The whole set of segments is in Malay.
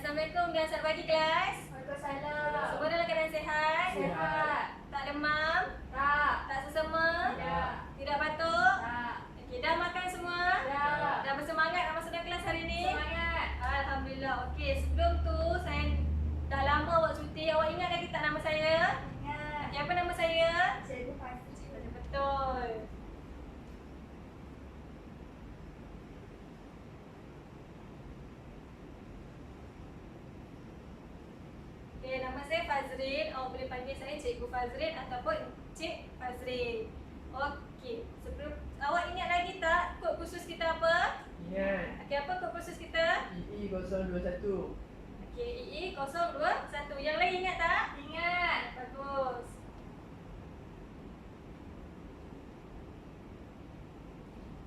Assalamualaikum dan selamat pagi kelas. Waalaikumsalam. Semua dalam keadaan sihat? Sihat. Tak demam? Tak. Tak sesama? Tidak. Tidak batuk? Tak. Okey, dah makan semua? Dah. Dah bersemangat nak masuk dalam kelas hari ni? Semangat. Alhamdulillah. Okey, sebelum tu saya dah lama awak cuti. Awak ingat lagi tak nama saya? Ingat. Okey, apa nama saya? Cikgu pasti. Betul. Okay, nama saya Fazrin. Awak boleh panggil saya Cikgu Fazrin ataupun Cik Fazrin. Okey, sebelum awak ingat lagi tak kod khusus kita apa? Ingat. Okey, apa kod khusus kita? II 021. Okey, II 021. Yang lain ingat tak? Ingat. Bagus.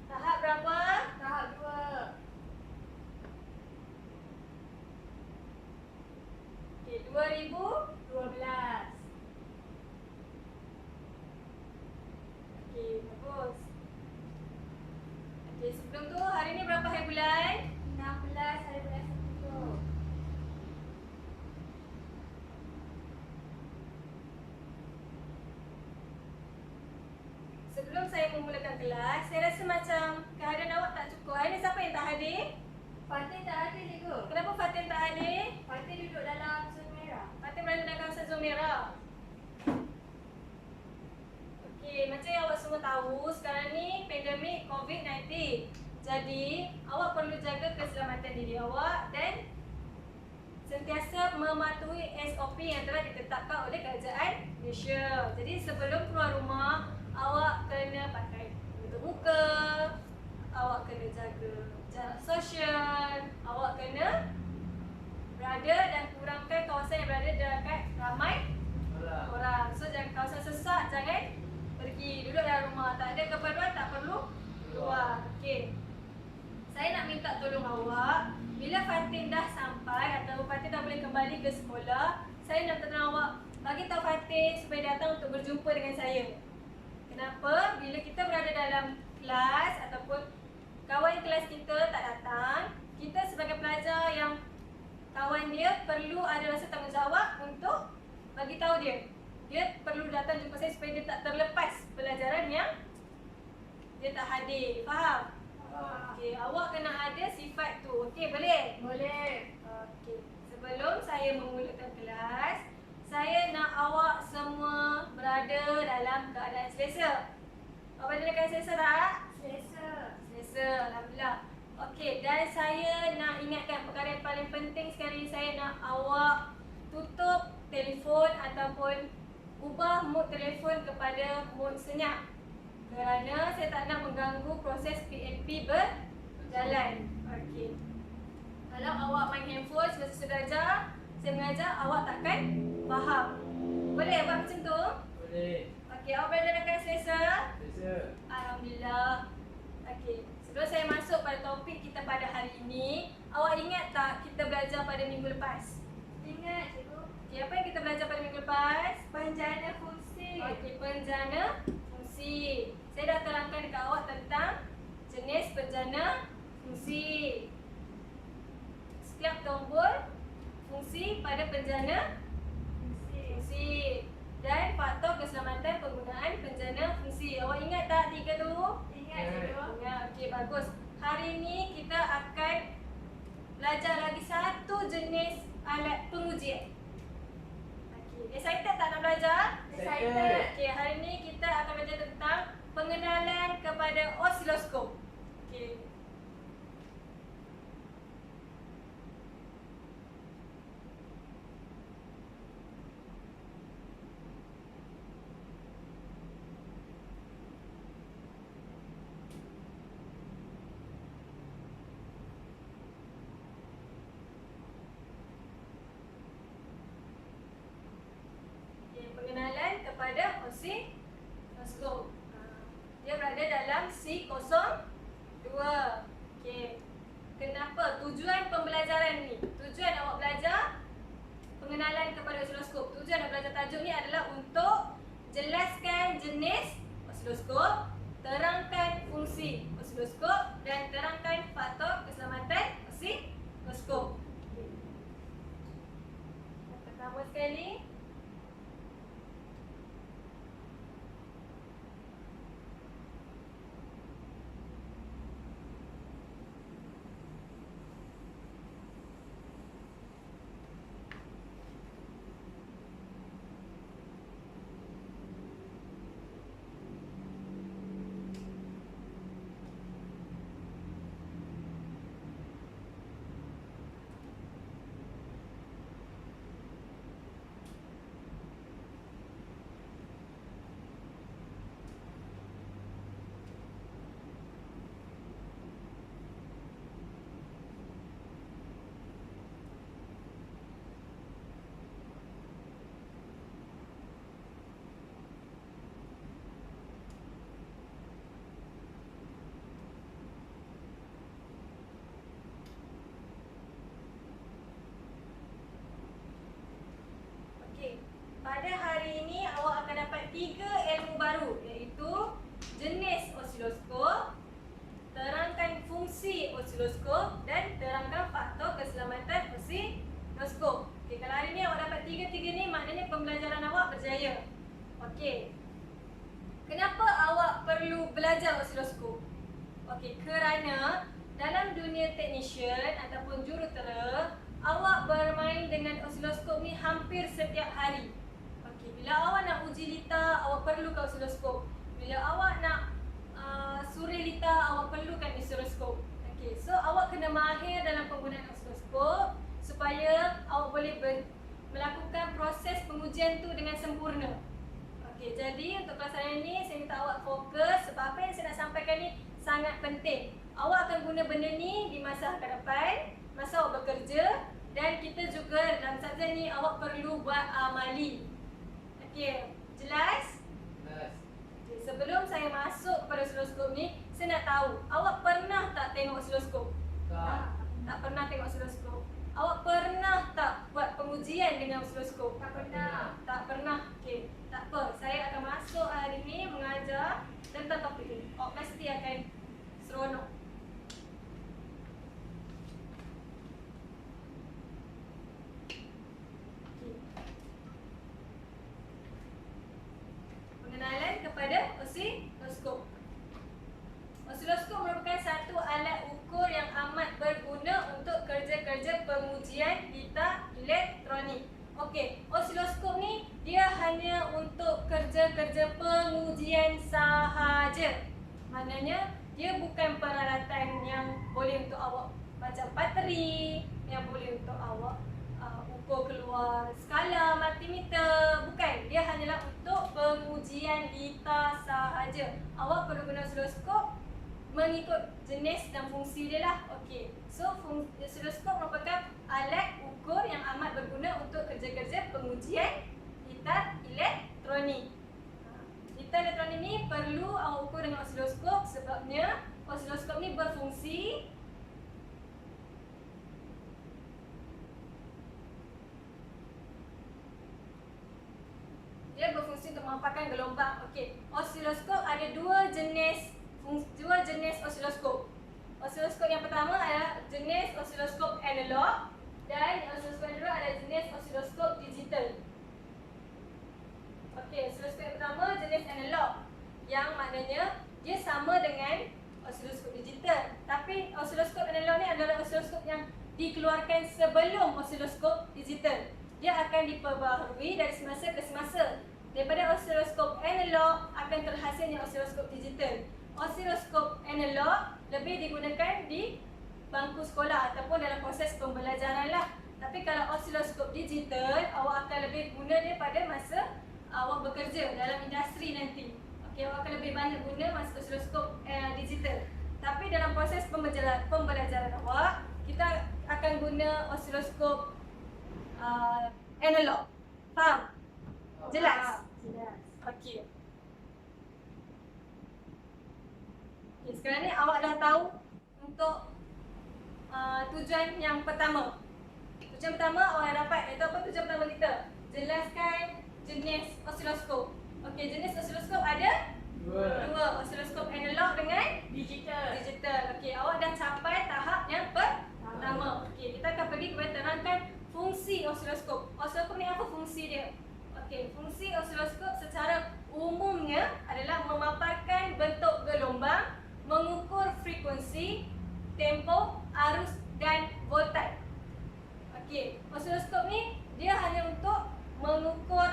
Tahap berapa? Tahap 2. Okey, 2012. 12. Okey, bagus. Okey, sebelum tu hari ni berapa hari bulan? 16 hari bulan 10. Sebelum saya memulakan kelas, saya rasa macam keadaan awak tak cukup. Hari ni siapa yang tak hadir? Fatin tak hadir, cikgu. Kenapa Fatin tak hadir? Fatin duduk dalam zon merah. Fatin berada dalam kawasan zon merah. Okey, macam yang awak semua tahu, sekarang ni pandemik COVID-19. Jadi, awak perlu jaga keselamatan diri awak dan sentiasa mematuhi SOP yang telah ditetapkan oleh kerajaan Malaysia. Jadi, sebelum keluar rumah, awak kena pakai tutup muka, awak kena jaga jarak sosial, awak kena berada dan kurangkan kawasan yang berada dekat ramai orang. So, jangan kawasan sesak, jangan pergi. Duduk dalam rumah, tak ada keperluan, tak perlu keluar. Okey. Saya nak minta tolong awak, bila Fatin dah sampai atau Fatin dah boleh kembali ke sekolah, saya nak tolong awak bagi tahu Fatin supaya datang untuk berjumpa dengan saya. Kenapa? Bila kita berada dalam kelas ataupun kawan kelas kita tak datang, kita sebagai pelajar yang kawan dia perlu ada rasa tanggungjawab untuk bagi tahu dia. Dia perlu datang jumpa saya supaya dia tak terlepas pelajaran yang dia tak hadir. Faham? Okey, awak kena ada sifat tu. Okey, boleh? Boleh. Okey. Sebelum saya memulakan kelas, saya nak awak semua berada dalam keadaan selesa. Awak berada dalam keadaan selesa tak? Selesa. Selesa, alhamdulillah. Okey, dan saya nak ingatkan perkara yang paling penting sekali, saya nak awak tutup telefon ataupun ubah mood telefon kepada mood senyap. Kerana saya tak nak mengganggu proses PNP berjalan. Okey. Kalau awak main handphone semasa saya belajar, saya mengajar, awak takkan faham. Boleh buat macam tu? Boleh. Okey, awak berada dalam keadaan selesa? Selesa. Alhamdulillah. Okey, sebelum saya masuk pada topik kita pada hari ini, awak ingat tak kita belajar pada minggu lepas? Ingat, cikgu. Okey, apa yang kita belajar pada minggu lepas? Penjana fungsi. Okey, penjana fungsi. Saya dah terangkan dekat awak tentang jenis penjana fungsi. Setiap tombol fungsi pada penjana Fungsi. fungsi dan faktor keselamatan penggunaan penjana fungsi. Awak ingat tak tiga tu? Ingat, cikgu. Ingat. Okey, bagus. Hari ini kita akan belajar lagi satu jenis alat pengujian. Okey, excited tak nak belajar? Excited. Okey, hari ini kita akan belajar tentang pengenalan kepada osiloskop. Okey. Pengenalan kepada osiloskop. Dia berada dalam C02. Okey. Kenapa? Tujuan pembelajaran ni, tujuan awak belajar pengenalan kepada osiloskop. Tujuan awak belajar tajuk ni adalah untuk jelaskan jenis osiloskop, terangkan fungsi osiloskop dan terangkan faktor keselamatan osiloskop. osiloskop dan terangkan faktor keselamatan osiloskop. Okey, kalau hari ni awak dapat tiga-tiga ni, maknanya pembelajaran awak berjaya. Okey. Kenapa awak perlu belajar osiloskop? Okey, kerana dalam dunia technician ataupun jurutera, awak bermain dengan osiloskop ni hampir setiap hari. Okey, bila awak nak uji lita, awak perlukan osiloskop. Bila awak nak suri lita, awak perlukan osiloskop. Okey, so awak kena mahir dalam penggunaan osiloskop supaya awak boleh melakukan proses pengujian tu dengan sempurna. Okey, jadi untuk kelas hari ni saya minta awak fokus sebab apa yang saya nak sampaikan ni sangat penting. Awak akan guna benda ni di masa akan depan, masa awak bekerja, dan kita juga dalam subjek ni awak perlu buat amali. Okey, jelas? Jelas. Okay, sebelum saya masuk kepada osiloskop ni, saya nak tahu, awak pernah tak tengok osiloskop? Tak. Tak pernah tengok osiloskop. Awak pernah tak buat pengujian dengan osiloskop? Tak pernah. Tak pernah. Okey, tak apa. Saya akan masuk hari ni mengajar tentang topik ini. Awak pasti akan seronok. Pengenalan kepada osiloskop. Osiloskop merupakan satu alat ukur yang amat berguna untuk kerja-kerja pengujian lita elektronik. Okey, osiloskop ni dia hanya untuk kerja-kerja pengujian sahaja. Maknanya dia bukan peralatan yang boleh untuk awak macam bateri, yang boleh untuk awak ukur keluar skala, multimeter. Bukan, dia hanyalah untuk pengujian lita sahaja. Awak perlu guna osiloskop mengikut jenis dan fungsi dia lah. Okey, so osiloskop merupakan alat ukur yang amat berguna untuk kerja-kerja pengujian lita elektronik. Lita elektronik ni perlu awak ukur dengan osiloskop sebabnya osiloskop ni berfungsi untuk memaparkan gelombang. Okey, osiloskop ada dua jenis osiloskop. Osiloskop yang pertama adalah jenis osiloskop analog dan osiloskop yang kedua adalah jenis osiloskop digital. Okey, osiloskop yang pertama jenis analog yang maknanya dia sama dengan osiloskop digital. Tapi osiloskop analog ni adalah osiloskop yang dikeluarkan sebelum osiloskop digital. Dia akan diperbaharui dari semasa ke semasa. Daripada osiloskop analog akan terhasilnya osiloskop digital. Osiloskop analog lebih digunakan di bangku sekolah ataupun dalam proses pembelajaran lah. Tapi kalau osiloskop digital, awak akan lebih guna dia pada masa awak bekerja dalam industri nanti. Okey, awak akan lebih banyak guna masa osiloskop digital. Tapi dalam proses pembelajaran awak, kita akan guna osiloskop analog. Faham? Jelas? Jelas. Okey. Okay, sekarang ni awak dah tahu untuk tujuan yang pertama. Tujuan pertama awak dapat, iaitu apa tujuan pertama kita? Jelaskan jenis osiloskop. Okey, jenis osiloskop ada dua, osiloskop analog dengan Digital. Okey, awak dah capai tahap yang pertama. Okey, kita akan pergi kepada terangkan fungsi osiloskop. Osiloskop ni apa fungsi dia? Okey, fungsi osiloskop secara umumnya adalah memaparkan bentuk gelombang, mengukur frekuensi, tempo, arus dan voltaj. Okey, osiloskop ni dia hanya untuk mengukur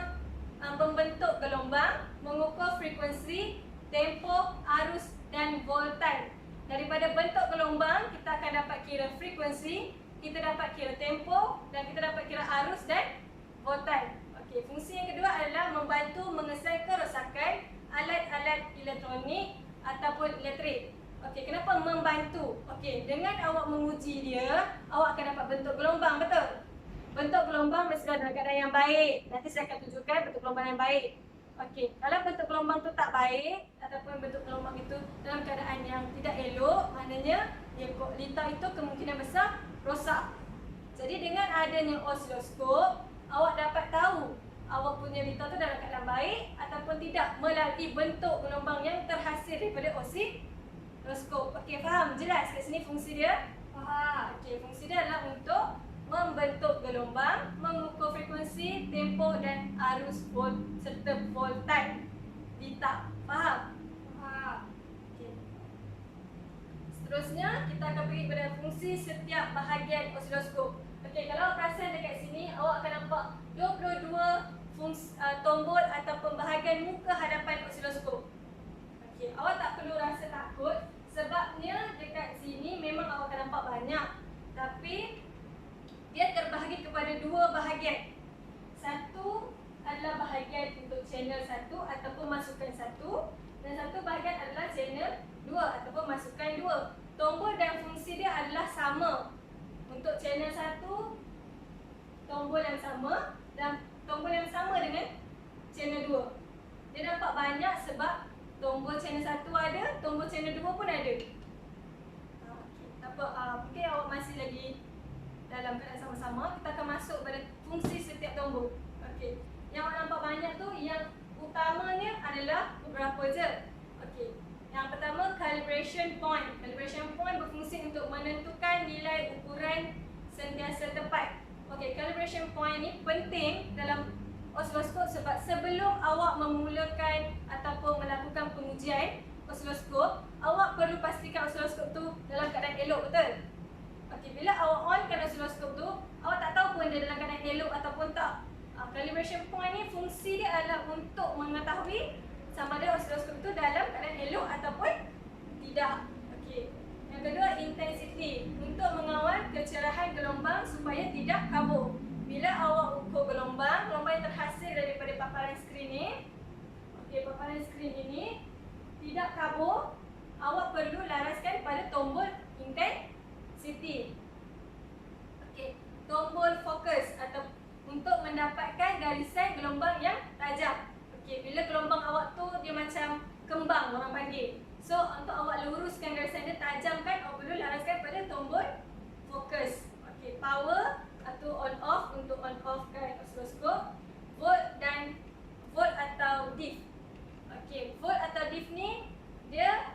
membentuk gelombang, mengukur frekuensi, tempo, arus dan voltaj. Daripada bentuk gelombang, kita akan dapat kira frekuensi, kita dapat kira tempo dan kita dapat kira arus dan voltaj. Okey, fungsi yang kedua adalah membantu mengesan kerosakan alat-alat elektronik ataupun elektrik. Okey, kenapa membantu? Okey, dengan awak menguji dia, awak akan dapat bentuk gelombang, betul? Bentuk gelombang mesti dalam keadaan yang baik. Nanti saya akan tunjukkan bentuk gelombang yang baik. Okey, kalau bentuk gelombang tu tak baik ataupun bentuk gelombang itu dalam keadaan yang tidak elok, maknanya lita itu kemungkinan besar rosak. Jadi dengan adanya osiloskop, awak dapat tahu awak punya lita tu dalam keadaan baik ataupun tidak melalui bentuk gelombang yang terhasil daripada oscilloscope. Okey, faham? Jelas kat sini fungsi dia? Faham. Okey, fungsi dia adalah untuk membentuk gelombang, mengukur frekuensi, tempoh dan arus volt serta voltage di tap. Faham? Faham. Okey. Seterusnya, kita akan pergi pada fungsi setiap bahagian oscilloscope. Okey, kalau perasan dekat sini, awak akan nampak 22 tombol ataupun bahagian muka hadapan oscilloscope. Okey, awak tak perlu rasa takut sebabnya dekat sini memang awak akan nampak banyak. Tapi dia terbahagi kepada dua bahagian. Satu adalah bahagian untuk channel 1 ataupun masukan 1 dan satu bahagian adalah channel 2 ataupun masukan 2. Tombol dan fungsi dia adalah sama. Untuk channel 1 tombol yang sama dan tombol yang sama dengan channel 2. Dia nampak banyak sebab tombol channel 1 ada, tombol channel 2 pun ada. Okey, tak apa, mungkin awak masih lagi dalam keadaan sama-sama. Kita akan masuk pada fungsi setiap tombol. Okey, yang awak nampak banyak tu yang utamanya adalah beberapa je. Okey, yang pertama calibration point. Calibration point berfungsi untuk menentukan nilai ukuran sentiasa tepat. Okey, calibration point ni penting dalam oscilloscope sebab sebelum awak memulakan ataupun melakukan pengujian oscilloscope, awak perlu pastikan oscilloscope tu dalam keadaan elok, betul? Okey, bila awak onkan oscilloscope tu, awak tak tahu pun dia dalam keadaan elok ataupun tak. Calibration point ni fungsi dia adalah untuk mengetahui sama ada oscilloscope tu dalam keadaan elok ataupun tidak. Okey. Yang kedua, intensity, untuk mengawal kecerahan gelombang supaya tidak kabur. Bila awak ukur gelombang yang terhasil daripada paparan skrin ni, okey, paparan skrin ini tidak kabur, awak perlu laraskan pada tombol intensity. Okey, tombol fokus atau untuk mendapatkan garisan gelombang yang tajam. Okey, bila gelombang awak tu dia macam kembang orang panggil. So untuk awak luruskan garisan dia tajam kan, awak perlu laraskan pada tombol fokus. Okey, power atau on off untuk on off kan oscilloscope, volt dan volt atau diff. Okey, volt atau diff ni dia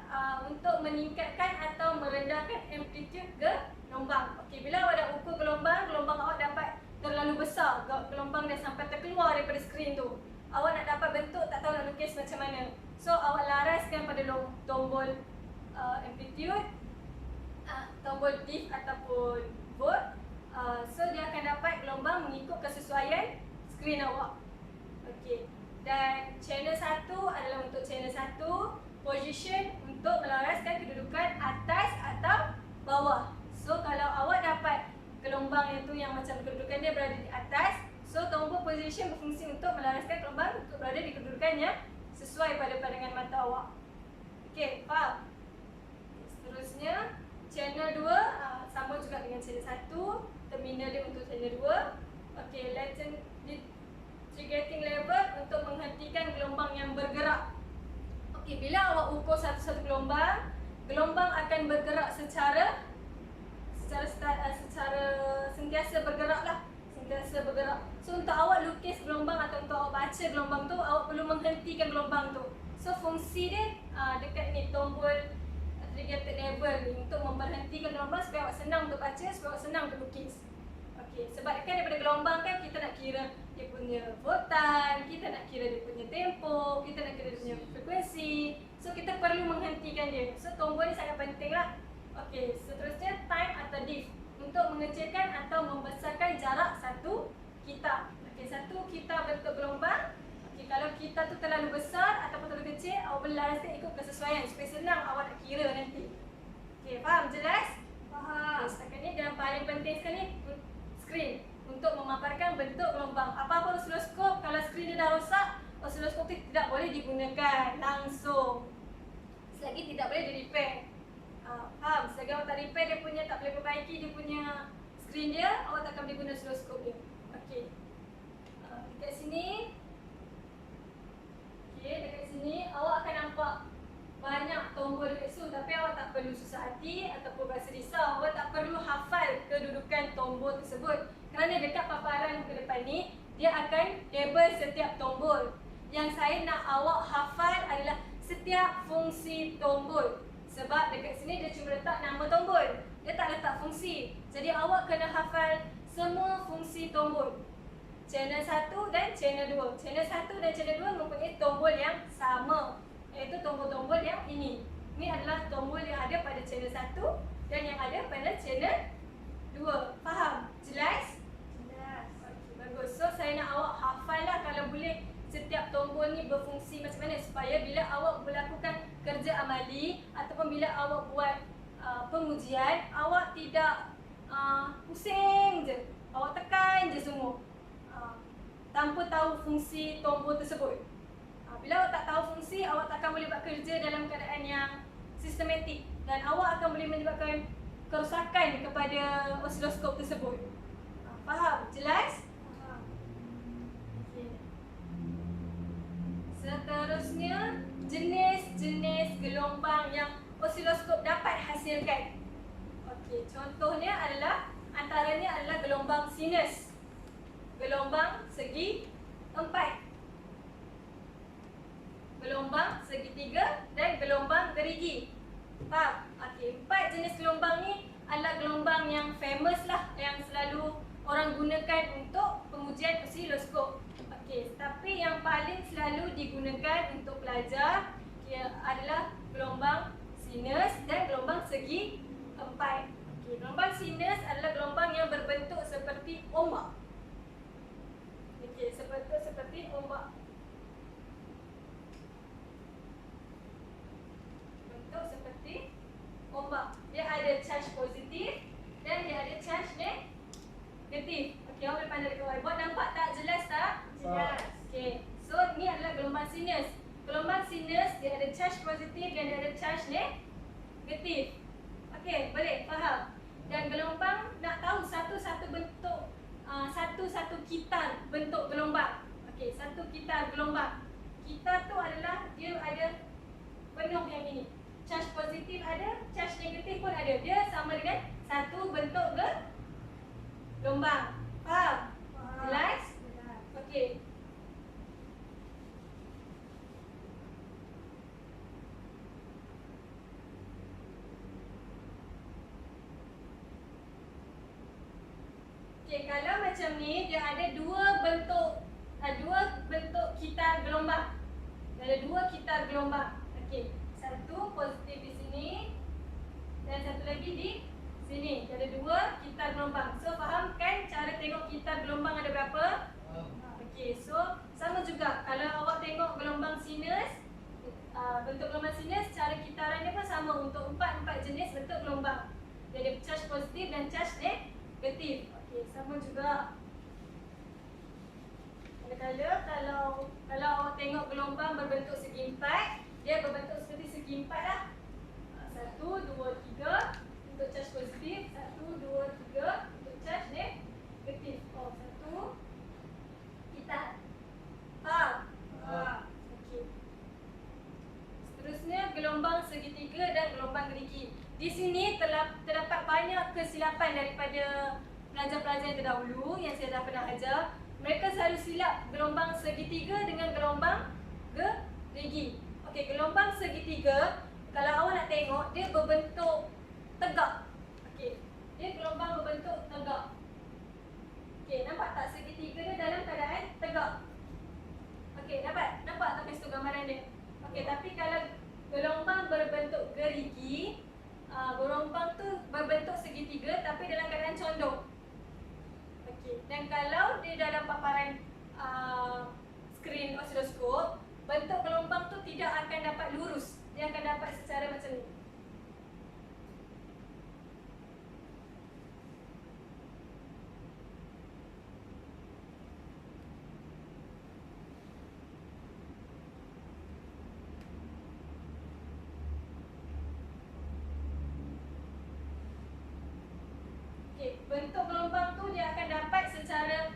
untuk meningkatkan atau merendahkan amplitude gelombang. Okey, bila awak dah ukur gelombang awak dapat terlalu besar, gelombang dah sampai terkeluar daripada skrin tu. Awak nak dapat bentuk tak tahu nak lukis macam mana. So awak laraskan pada tombol amplitude, tombol diff ataupun volt. So dia akan dapat gelombang mengikut kesesuaian skrin awak. Okey. Dan channel 1 adalah untuk channel 1, position untuk melaraskan kedudukan atas atau bawah. So kalau awak dapat gelombang itu yang macam kedudukan dia berada di atas, so tombol position berfungsi untuk melaraskan gelombang untuk berada di kedudukan yang sesuai pada pandangan mata awak. Okey, faham? Seterusnya, channel 2 sama juga dengan channel 1, terminal dia untuk channel 2. Okey, latent triggering level untuk menghentikan gelombang yang bergerak. Okey, bila awak ukur satu-satu gelombang akan bergerak secara sentiasa bergerak lah. Sentiasa bergerak. So untuk awak lukis gelombang atau untuk awak baca gelombang tu, awak perlu menghentikan gelombang tu. So fungsi dia dekat ni tombol trigger level ni untuk memberhentikan gelombang supaya awak senang untuk baca, supaya awak senang untuk lukis. Okey, sebab kan daripada gelombang kan kita nak kira dia punya voltan, kita nak kira dia punya tempo, kita nak kira dia punya frekuensi. So kita perlu menghentikan dia. So tombol ni sangat penting lah. Okey, seterusnya time atau diff untuk mengecilkan atau membesarkan jarak satu kita. Okey, satu kita bentuk gelombang. Okey, kalau kita tu terlalu besar ataupun terlalu kecil, awak boleh laraskan ikut kesesuaian supaya senang awak nak kira nanti. Okey, faham? Jelas? Faham. Setakat ni dan paling penting sekali skrin untuk memaparkan bentuk gelombang. Apa-apa oscilloscope, kalau skrin dia dah rosak, oscilloscope tu tidak boleh digunakan langsung. Selagi tidak boleh di-repair. Faham? Selagi awak tak repair dia punya, tak boleh perbaiki dia punya skrin dia, awak tak akan boleh guna oscilloscope dia. Okey. Dekat sini. Okey, dekat sini awak akan nampak banyak tombol dekat situ, tapi awak tak perlu susah hati ataupun rasa risau. Awak tak perlu hafal kedudukan tombol tersebut. Kerana dekat paparan ke depan ni, dia akan label setiap tombol. Yang saya nak awak hafal adalah setiap fungsi tombol. Sebab dekat sini dia cuma letak nama tombol. Dia tak letak fungsi. Jadi awak kena hafal semua fungsi tombol. Channel 1 dan channel 2. Channel 1 dan channel 2 mempunyai tombol yang sama, iaitu tombol-tombol yang ini. Ini adalah tombol yang ada pada channel 1 dan yang ada pada channel 2. Faham? Jelas? Jelas. Okey, bagus. So saya nak awak hafal lah kalau boleh setiap tombol ni berfungsi macam mana, supaya bila awak melakukan kerja amali ataupun bila awak buat pengujian, awak tidak pusing je. Awak tekan je semua tanpa tahu fungsi tombol tersebut. Bila awak tak tahu fungsi, awak takkan boleh buat kerja dalam keadaan yang sistematik dan awak akan boleh menyebabkan kerosakan kepada osiloskop tersebut. Faham? Jelas? Faham. Okey. Seterusnya, jenis-jenis gelombang yang osiloskop dapat hasilkan. Okey, contohnya adalah antaranya adalah gelombang sinus, gelombang segi empat, gelombang segitiga dan gelombang gerigi. Faham? Okey, 4 jenis gelombang ni adalah gelombang yang famous lah, yang selalu orang gunakan untuk pengujian osiloskop. Okey, tapi yang paling selalu digunakan untuk pelajar adalah gelombang sinus dan gelombang segi empat. Okey, gelombang sinus adalah gelombang yang berbentuk seperti ombak. Okey, seperti ombak. Bentuk seperti ombak. Dia ada charge positif dan dia ada charge negatif. Okey, awak boleh pandang dekat bawah. Buat nampak tak? Jelas tak? Jelas. Okey. So ni adalah gelombang sinus. Gelombang sinus dia ada charge positif dan dia ada charge negatif. Okey, boleh faham? Dan gelombang nak tahu satu-satu bentuk satu-satu kitar bentuk gelombang. Okey, satu kitar gelombang. Kitar tu adalah dia ada penuh yang ini. Charge positif ada, charge negatif pun ada. Dia sama dengan satu bentuk gelombang. Faham? Faham. Jelas? Jelas. Okey. Okey, kalau macam ni dia ada dua bentuk kitar gelombang. Dia ada dua kitar gelombang. Okey, satu positif di sini dan satu lagi di sini. Dia ada dua kitar gelombang. So faham kan cara tengok kitar gelombang ada berapa? Okey, so sama juga kalau awak tengok gelombang sinus, bentuk gelombang sinus, cara kitaran dia pun sama untuk empat jenis bentuk gelombang. Dia ada charge positif dan charge negatif. Okey, sama juga. Kadang-kadang kalau awak tengok gelombang berbentuk segi empat, dia berbentuk seperti segi empat lah. 1, 2, 3 untuk charge positif, 1, 2, 3 untuk charge negatif. Oh, satu kitar. Faham? Faham. Okey. Seterusnya gelombang segitiga dan gelombang gerigi. Di sini terdapat banyak kesilapan daripada pelajar-pelajar yang terdahulu yang saya dah pernah ajar. Mereka selalu silap gelombang segitiga dengan gelombang gerigi. Okey, gelombang segitiga kalau awak nak tengok dia berbentuk tegak. Okey, dia gelombang berbentuk tegak. Okey, nampak tak segitiga dia dalam keadaan tegak? Okey, nampak tak situ gambaran dia? Okey, tapi kalau gelombang berbentuk gerigi, gelombang tu berbentuk segitiga tapi dalam keadaan condong. Okey, dan kalau dia dalam paparan skrin osiloskop, bentuk gelombang tu tidak akan dapat lurus. Dia akan dapat secara macam ni. Okey, bentuk gelombang tu dia akan dapat secara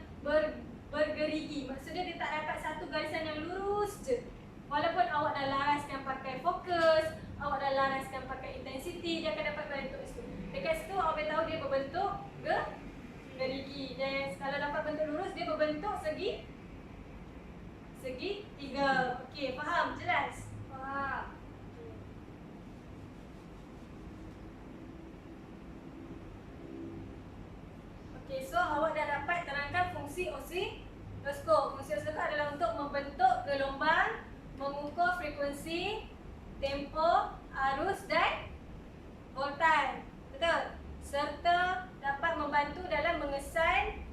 bergerigi. Maksudnya dia tak dapat satu garisan yang lurus je. Walaupun awak dah laraskan pakai fokus, awak dah laraskan pakai intensity, dia akan dapat bentuk situ. Dekat situ awak boleh tahu dia berbentuk gerigi. Dan kalau dapat bentuk lurus, dia berbentuk segitiga. Okey, faham? Jelas? Faham. fungsi osiloskop. Fungsi osiloskop adalah untuk membentuk gelombang, mengukur frekuensi, tempo, arus dan voltaj. Betul? Serta dapat membantu dalam mengesan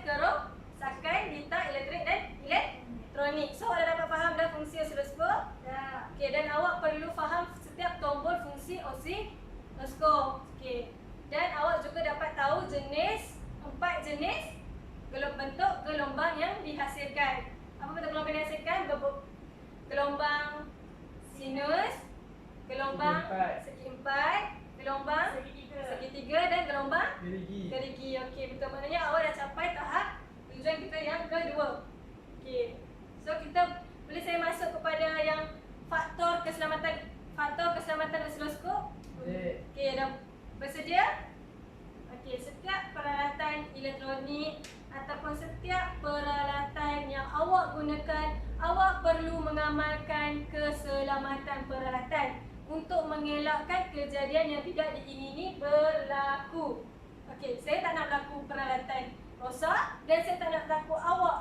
kerosakan litar elektrik dan elektronik. So, awak dapat faham dah fungsi osiloskop? Dah. Okey, dan awak perlu faham setiap tombol fungsi osiloskop. Okey. Dan awak juga dapat tahu 4 jenis bentuk gelombang yang dihasilkan. Apa bentuk gelombang yang dihasilkan? Gelombang sinus, gelombang segi empat, gelombang segitiga dan gelombang gerigi. Okey, betul. Maknanya awak dah capai tahap tujuan kita yang kedua. Okey. So kita boleh saya masuk kepada yang faktor keselamatan osiloskop. Okey, dah bersedia? Okey, setiap peralatan elektronik ataupun setiap peralatan yang awak gunakan, awak perlu mengamalkan keselamatan peralatan untuk mengelakkan kejadian yang tidak diingini berlaku. Okey, saya tak nak berlaku peralatan rosak dan saya tak nak berlaku awak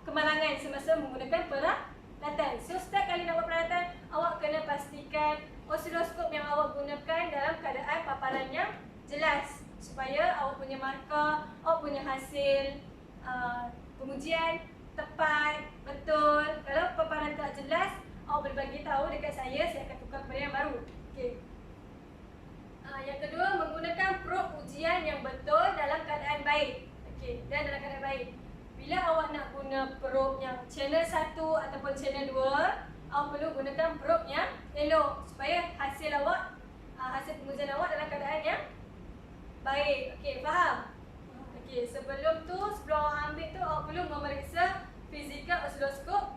kemalangan semasa menggunakan peralatan. So, setiap kali nak buat peralatan, awak kena pastikan osiloskop yang awak gunakan dalam keadaan paparan yang jelas supaya awak punya markah, awak punya hasil pengujian tepat, betul. Kalau paparan tak jelas, awak boleh bagi tahu dekat saya akan tukar kepada yang baru. Okey. Yang kedua, menggunakan probe ujian yang betul dalam keadaan baik. Okey, dan dalam keadaan baik. Bila awak nak guna probe yang channel 1 ataupun channel 2, awak perlu gunakan probe yang elok supaya hasil pengujian awak dalam keadaan yang baik. Okey, faham? Okey, sebelum awak ambil tu, awak perlu memeriksa fizikal osiloskop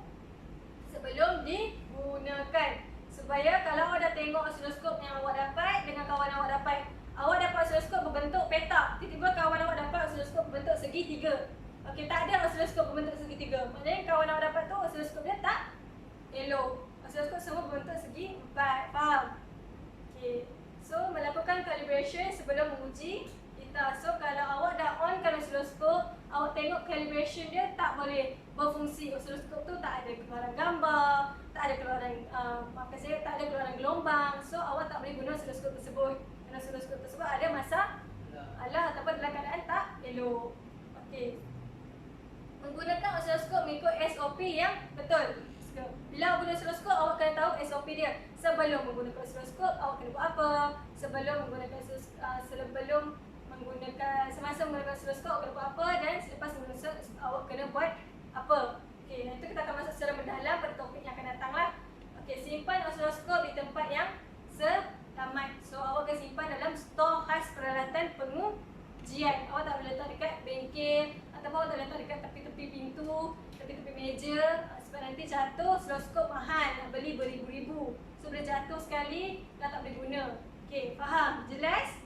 sebelum digunakan. Supaya kalau awak dah tengok osiloskop yang awak dapat dengan kawan awak dapat osiloskop berbentuk petak, tiba-tiba kawan awak dapat osiloskop berbentuk segitiga. Okey, tak ada osiloskop berbentuk segitiga. Maknanya kawan awak dapat tu osiloskop dia tak elok. Osiloskop semua berbentuk segi empat. Faham? Okey. So, melakukan calibration sebelum menguji kita. So, kalau awak dah onkan osiloskop, awak tengok calibration dia tak boleh berfungsi. Osiloskop tu tak ada keluaran gambar, tak ada keluaran tak ada keluaran gelombang. So, awak tak boleh guna osiloskop tersebut. Kerana osiloskop tersebut ada masalah ataupun dalam keadaan tak elok. Okey. Menggunakan osiloskop mengikut SOP yang betul. Bila awak guna osiloskop, awak kena tahu SOP dia. Sebelum menggunakan osiloskop, awak kena buat apa? Semasa menggunakan osiloskop, awak kena buat apa? Dan selepas menggunakan osiloskop, awak kena buat apa? Okey, nanti kita akan masuk secara mendalam pada topik yang akan datang lah. Okey, simpan osiloskop di tempat yang selamat. So, awak akan simpan dalam stor khas peralatan pengujian. Awak tak boleh letak dekat bengkel ataupun awak tak boleh letak dekat tepi-tepi pintu, tepi-tepi meja. Sebab nanti jatuh, osiloskop mahal, nak beli beribu-ribu. So, bila jatuh sekali, dah tak boleh guna. Okey, faham? Jelas?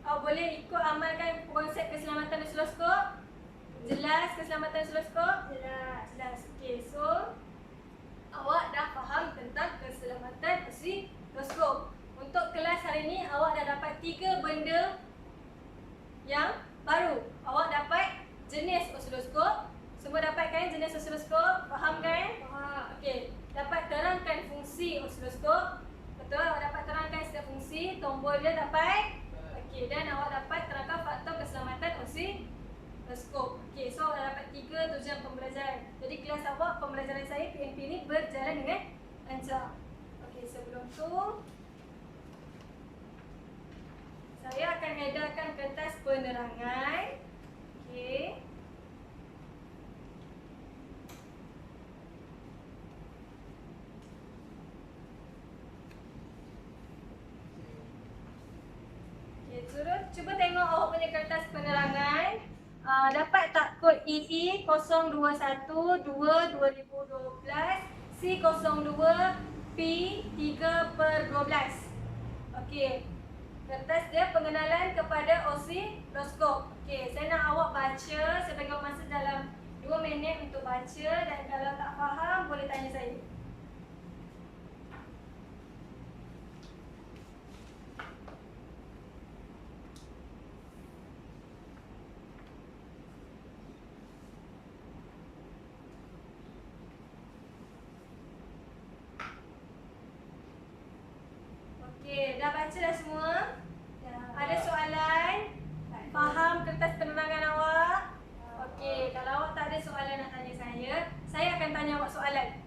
Awak boleh ikut amalkan konsep keselamatan osiloskop? Jelas keselamatan osiloskop? Jelas. Okey, so awak dah faham tentang keselamatan osiloskop. Untuk kelas hari ni, awak dah dapat 3 benda yang baru. Awak dapat jenis osiloskop. Semua dapat kan jenis osiloskop? Faham kan? Faham. Okey, dapat terangkan fungsi osiloskop. Betul, awak dapat terangkan setiap fungsi, tombol dia dapat. Okey, dan awak dapat terangkan faktor keselamatan osiloskop. Okey, so awak dah dapat 3 tujuan pembelajaran. Jadi kelas awak, pembelajaran saya PNP ni berjalan dengan lancar. Okey, sebelum tu saya akan edarkan kertas penerangan. Okey. Cuba tengok awak punya kertas penerangan. Dapat tak kod EE 021-2-2012 C02 P3/12. Okey. Kertas dia pengenalan kepada osiloskop. Okey, saya nak awak baca. Saya bagi awak masa dalam 2 minit untuk baca, dan kalau tak faham boleh tanya saya. baca dah semua? Dah. Ada soalan? Tak ada. Faham kertas penerangan awak? Okey, kalau awak tak ada soalan nak tanya saya akan tanya awak soalan.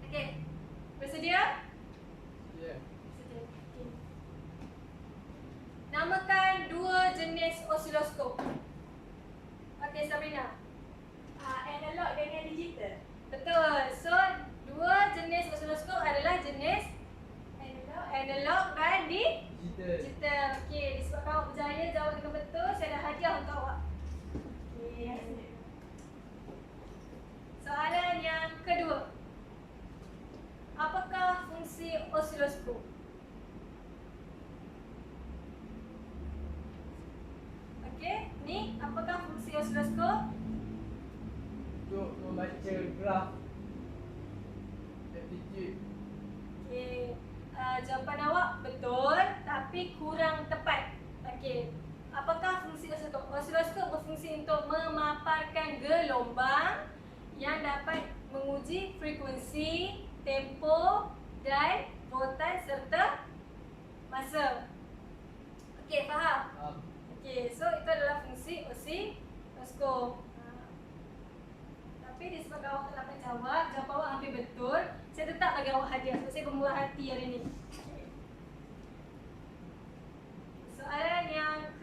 Okey. Bersedia? Ya. Bersedia. Okey. Namakan dua jenis osiloskop. Okey, Sabrina. Analog dengan digital. Betul. So, dua jenis osiloskop adalah jenis analog dan Digital. digital. Okey, disebabkan awak berjaya jawab dengan betul, saya dah hadiah untuk awak. Okey. Soalan yang kedua. Apakah fungsi osiloskop? Okey, ni apakah fungsi osiloskop? Untuk membaca graf amplitude. Okey. Jawapan awak betul tapi kurang tepat. Okey. Apakah fungsi osiloskop? Osiloskop berfungsi untuk memaparkan gelombang yang dapat menguji frekuensi, tempo dan voltaj serta masa. Okey, faham? Okey, so itu adalah fungsi osiloskop. Tapi disebabkan awak tak dapat jawab, jawapan awak hampir betul, saya tetap bagi awak hadiah sebab saya bermurah hati hari ini. Soalan yang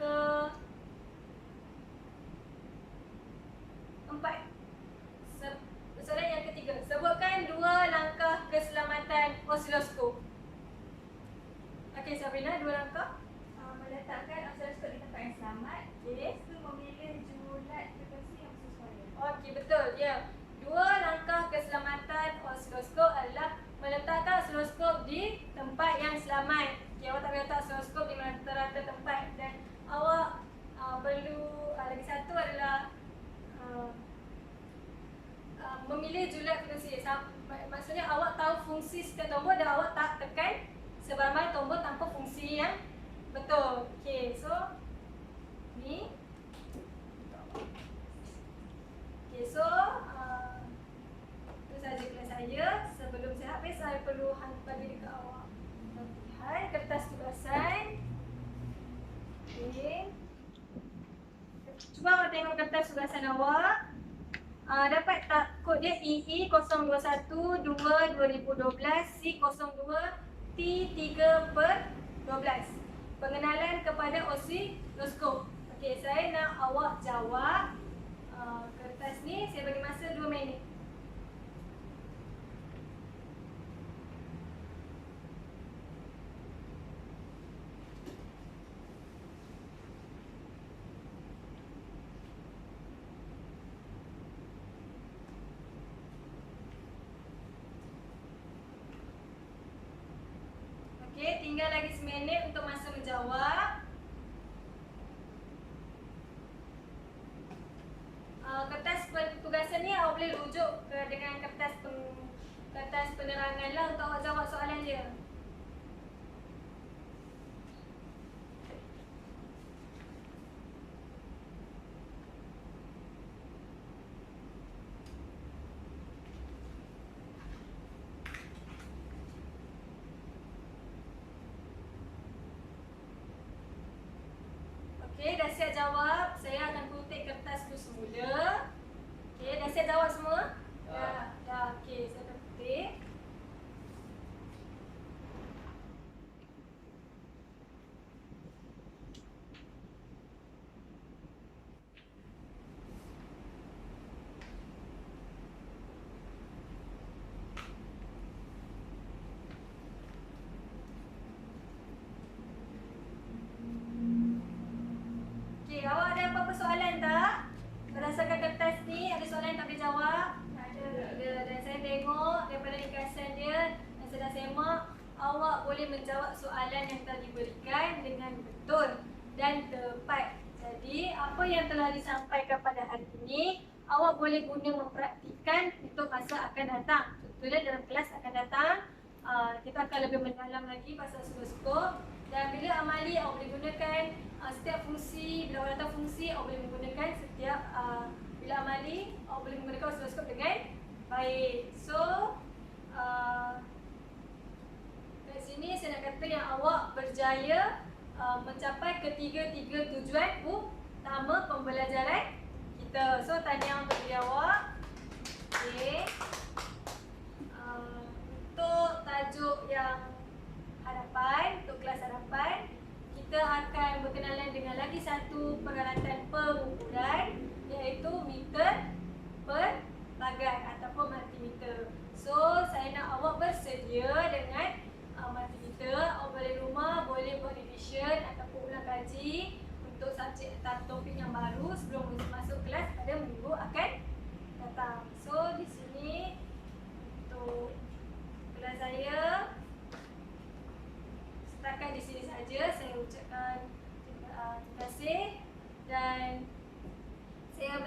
keempat. Soalan yang ketiga. Sebutkan dua langkah keselamatan osiloskop. Okey, Sabrina, dua langkah. Meletakkan osiloskop di tempat yang selamat. Okey. Itu memilih julat frekuensi yang sesuai. Okey, betul. Ya. Dua langkah keselamatan osiloskop adalah meletakkan osiloskop di tempat yang selamat. Okey, awak tak boleh letak osiloskop di rata-rata tempat dan awak perlu lagi satu adalah memilih julat frekuensi. Maksudnya awak tahu fungsi setiap tombol dan awak tak tekan sebarang tombol tanpa fungsi yang betul. Okey, so ni. Okey, so itu saja kelas saya. Sebelum saya habis, saya perlu bagi dekat awak latihan kertas tugasan. Okey. Cuba awak tengok kertas tugasan awak. Dapat tak kod dia EE021-2-2012 C02T3/12. Pengenalan kepada osiloskop. Okey, saya nak awak jawab kertas ni. Saya bagi masa 2 minit. Okey, tinggal lagi seminit untuk masa menjawab. Kertas tugasan ni awak boleh rujuk dengan kertas penerangan lah untuk awak jawab soalan dia. Okey, dah siap jawab. Saya akan kutip kertas tu semula. Okey, dah siap jawab semua? Dah. Okey, saya akan kutip. Okey, awak ada apa-apa soalan tak? Berdasarkan kertas ni, ada soalan yang tak boleh jawab? Tak ada. Ada. Dan saya tengok daripada ringkasan dia dan saya dah semak, awak boleh menjawab soalan yang telah diberikan dengan betul dan tepat. Jadi, apa yang telah disampaikan pada hari ini, awak boleh guna mempraktikkan untuk masa akan datang. Contohnya dalam kelas akan datang, kita akan lebih mendalam lagi pasal osiloskop. Dan bila amali, awak boleh gunakan setiap fungsi. Bila awak datang fungsi, awak boleh menggunakan setiap bila amali, awak boleh menggunakan osiloskop dengan baik. So, that's sini saya nak kata yang awak berjaya mencapai ketiga-tiga tujuan utama pembelajaran kita. So tahniah untuk diri awak. Okey. Untuk tajuk yang hadapan, untuk kelas hadapan, kita akan berkenalan dengan lagi satu peralatan pengukuran, iaitu meter pelbagai ataupun multimeter. So saya nak awak bersedia dengan multimeter. Awak boleh rumah, boleh buat revision ataupun ulang kaji untuk subjek atau topik yang baru sebelum masuk kelas pada minggu akan datang. So di sini untuk kelas saya setakat di sini saja. Saya ucapkan terima kasih dan saya